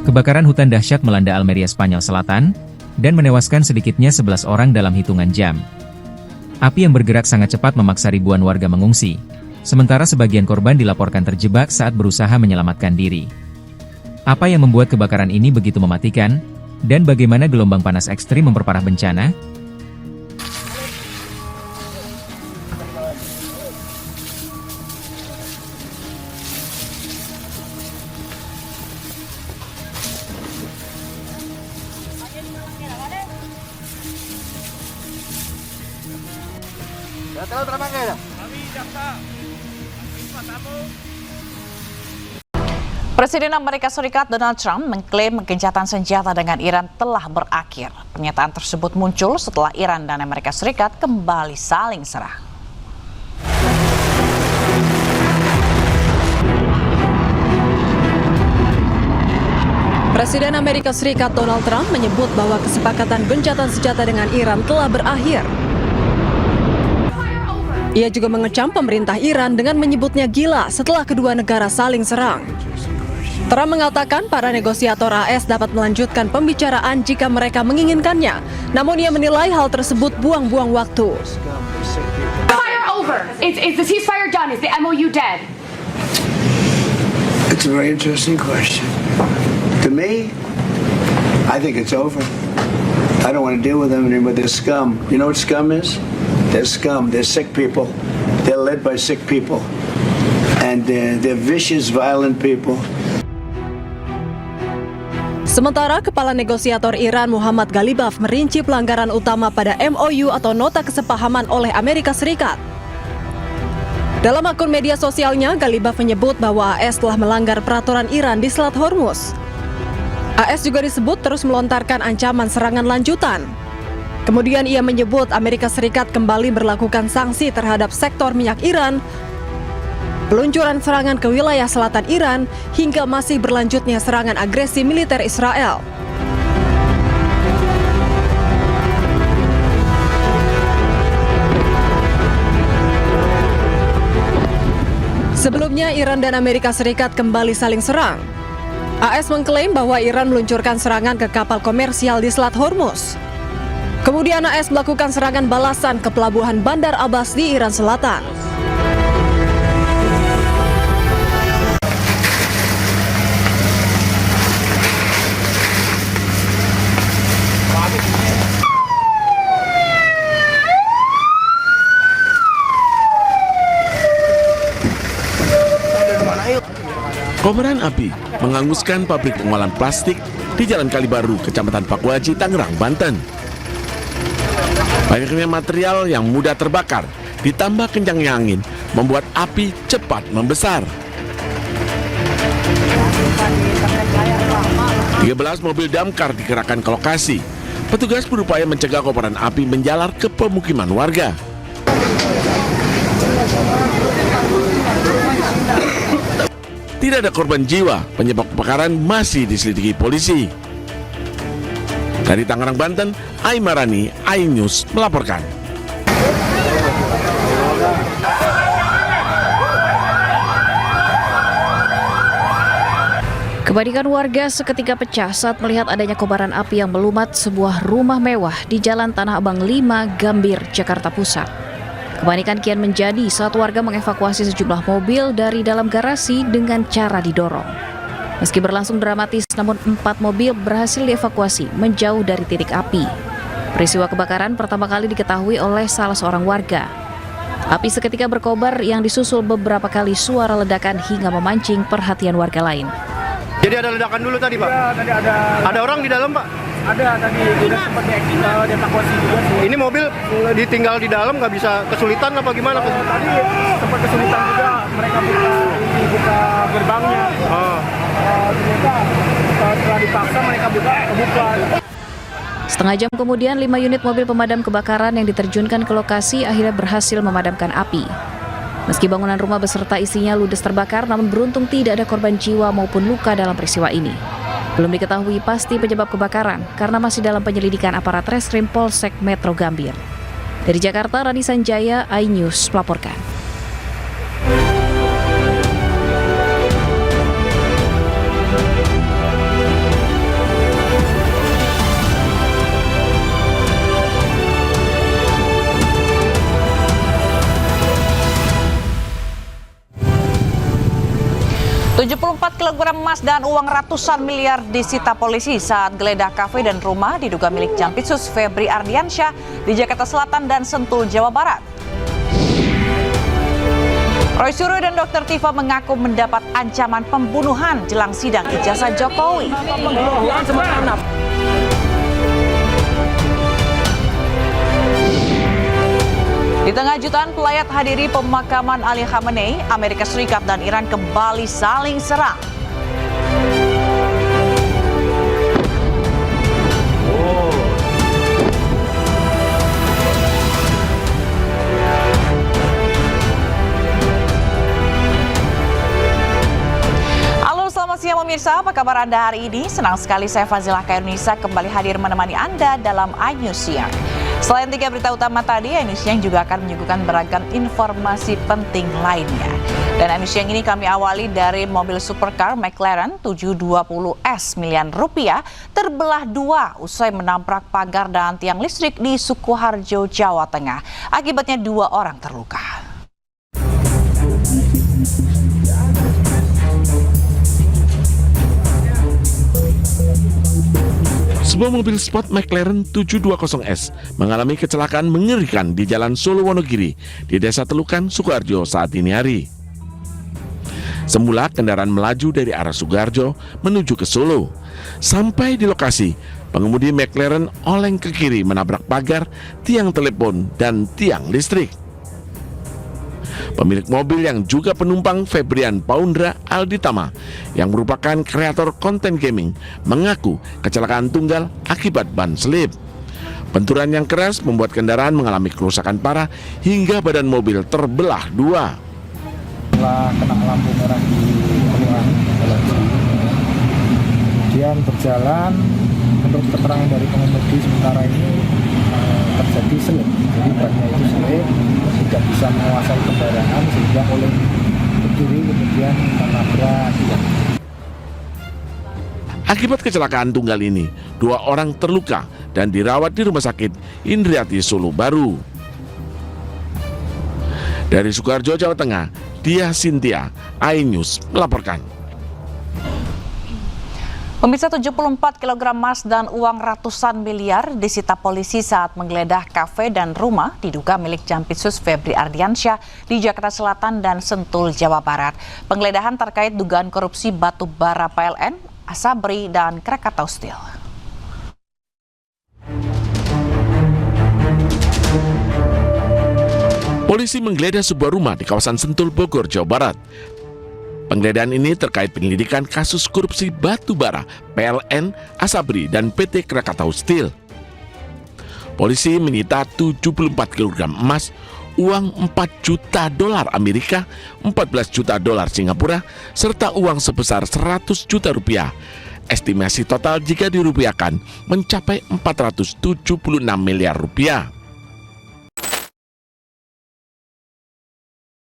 Kebakaran hutan dahsyat melanda Almeria, Spanyol Selatan, dan menewaskan sedikitnya 11 orang dalam hitungan jam. Api yang bergerak sangat cepat memaksa ribuan warga mengungsi, sementara sebagian korban dilaporkan terjebak saat berusaha menyelamatkan diri. Apa yang membuat kebakaran ini begitu mematikan, dan bagaimana gelombang panas ekstrim memperparah bencana? Presiden Amerika Serikat Donald Trump mengklaim gencatan senjata dengan Iran telah berakhir. Pernyataan tersebut muncul setelah Iran dan Amerika Serikat kembali saling serang. Presiden Amerika Serikat Donald Trump menyebut bahwa kesepakatan gencatan senjata dengan Iran telah berakhir. Ia juga mengecam pemerintah Iran dengan menyebutnya gila setelah kedua negara saling serang. Trump mengatakan para negosiator AS dapat melanjutkan pembicaraan jika mereka menginginkannya, namun ia menilai hal tersebut buang-buang waktu. Fire over. Is the ceasefire done? Is the MOU dead? It's a very interesting question. To me, I think it's over. I don't want to deal with them anymore. They're scum. You know what scum is? They're scum. They're sick people. They're led by sick people. And they're vicious, violent people. Sementara Kepala Negosiator Iran Muhammad Ghalibaf merinci pelanggaran utama pada MOU atau Nota Kesepahaman oleh Amerika Serikat. Dalam akun media sosialnya, Ghalibaf menyebut bahwa AS telah melanggar peraturan Iran di Selat Hormuz. AS juga disebut terus melontarkan ancaman serangan lanjutan. Kemudian ia menyebut Amerika Serikat kembali berlakukan sanksi terhadap sektor minyak Iran, peluncuran serangan ke wilayah selatan Iran, hingga masih berlanjutnya serangan agresi militer Israel. Sebelumnya, Iran dan Amerika Serikat kembali saling serang. AS mengklaim bahwa Iran meluncurkan serangan ke kapal komersial di Selat Hormuz. Kemudian AS melakukan serangan balasan ke pelabuhan Bandar Abbas di Iran Selatan. Kobaran api menghanguskan pabrik pengolahan plastik di Jalan Kalibaru, Kecamatan Pakuaji, Tangerang, Banten. Banyaknya material yang mudah terbakar, ditambah kencangnya angin, membuat api cepat membesar. 13 mobil damkar dikerahkan ke lokasi. Petugas berupaya mencegah kobaran api menjalar ke pemukiman warga. Tidak ada korban jiwa, penyebab kebakaran masih diselidiki polisi. Dari Tangerang, Banten, Aimarani, iNews melaporkan. Kepanikan warga seketika pecah saat melihat adanya kobaran api yang melumat sebuah rumah mewah di Jalan Tanah Abang 5, Gambir, Jakarta Pusat. Kepanikan kian menjadi saat warga mengevakuasi sejumlah mobil dari dalam garasi dengan cara didorong. Meski berlangsung dramatis, namun 4 mobil berhasil dievakuasi menjauh dari titik api. Peristiwa kebakaran pertama kali diketahui oleh salah seorang warga. Api seketika berkobar yang disusul beberapa kali suara ledakan hingga memancing perhatian warga lain. Jadi ada ledakan dulu tadi, Pak? Ya, tadi ada. Ada orang di dalam, Pak? Ada, tadi udah sempat dievakuasi juga sih. Ini mobil ditinggal di dalam, nggak bisa kesulitan apa gimana? Tadi sempat kesulitan juga, mereka buka gerbangnya. Ternyata setelah dipaksa mereka kebuka. Setengah jam kemudian, 5 unit mobil pemadam kebakaran yang diterjunkan ke lokasi akhirnya berhasil memadamkan api. Meski bangunan rumah beserta isinya ludes terbakar, namun beruntung tidak ada korban jiwa maupun luka dalam peristiwa ini. Belum diketahui pasti penyebab kebakaran karena masih dalam penyelidikan aparat Reskrim Polsek Metro Gambir. Dari Jakarta, Rani Sanjaya, iNews melaporkan. 74 kg emas dan uang ratusan miliar disita polisi saat geledah kafe dan rumah diduga milik Jampitsus Febri Ardiansyah di Jakarta Selatan dan Sentul, Jawa Barat. Roy Suryo dan Dr. Tifa mengaku mendapat ancaman pembunuhan jelang sidang ijazah Jokowi. Di tengah jutaan pelayat hadiri pemakaman Ali Khamenei, Amerika Serikat dan Iran kembali saling serang. Halo, selamat siang pemirsa, apa kabar Anda hari ini? Senang sekali saya Fazila Kairunisa kembali hadir menemani Anda dalam iNews Siang. Selain 3 berita utama tadi, iNews Siang juga akan menyuguhkan beragam informasi penting lainnya. Dan iNews Siang ini kami awali dari mobil supercar McLaren 720S miliar rupiah terbelah dua usai menabrak pagar dan tiang listrik di Sukoharjo, Jawa Tengah. Akibatnya 2 orang terluka. Sebuah mobil sport McLaren 720S mengalami kecelakaan mengerikan di Jalan Solo Wonogiri di Desa Telukan, Sukoharjo saat dini hari. Semula kendaraan melaju dari arah Sukoharjo menuju ke Solo. Sampai di lokasi, pengemudi McLaren oleng ke kiri menabrak pagar, tiang telepon, dan tiang listrik. Pemilik mobil yang juga penumpang Febrian Paundra Alditama yang merupakan kreator konten gaming mengaku kecelakaan tunggal akibat ban selip. Benturan yang keras membuat kendaraan mengalami kerusakan parah hingga badan mobil terbelah dua. Setelah kena lampu merah di peluang kemudian berjalan, menurut keterangan dari pengemudi sementara ini terjadi selip, jadi bannya itu selip, tidak bisa menguasai kendaraan sehingga oleh ke kiri kemudian menabrak. Akibat kecelakaan tunggal ini, 2 orang terluka dan dirawat di Rumah Sakit Indriati Solo Baru. Dari Sukoharjo, Jawa Tengah, Diah Sintia, iNews melaporkan. Pemirsa, 74 kg emas dan uang ratusan miliar disita polisi saat menggeledah kafe dan rumah diduga milik Jampitsus Febri Ardiansyah di Jakarta Selatan dan Sentul, Jawa Barat. Penggeledahan terkait dugaan korupsi batu bara PLN, Asabri, dan Krakatau Steel. Polisi menggeledah sebuah rumah di kawasan Sentul, Bogor, Jawa Barat. Penggeledahan ini terkait penyelidikan kasus korupsi batu bara, PLN, Asabri, dan PT Krakatau Steel. Polisi menyita 74 kg emas, uang 4 juta dolar Amerika, 14 juta dolar Singapura, serta uang sebesar 100 juta rupiah. Estimasi total jika dirupiahkan mencapai 476 miliar rupiah.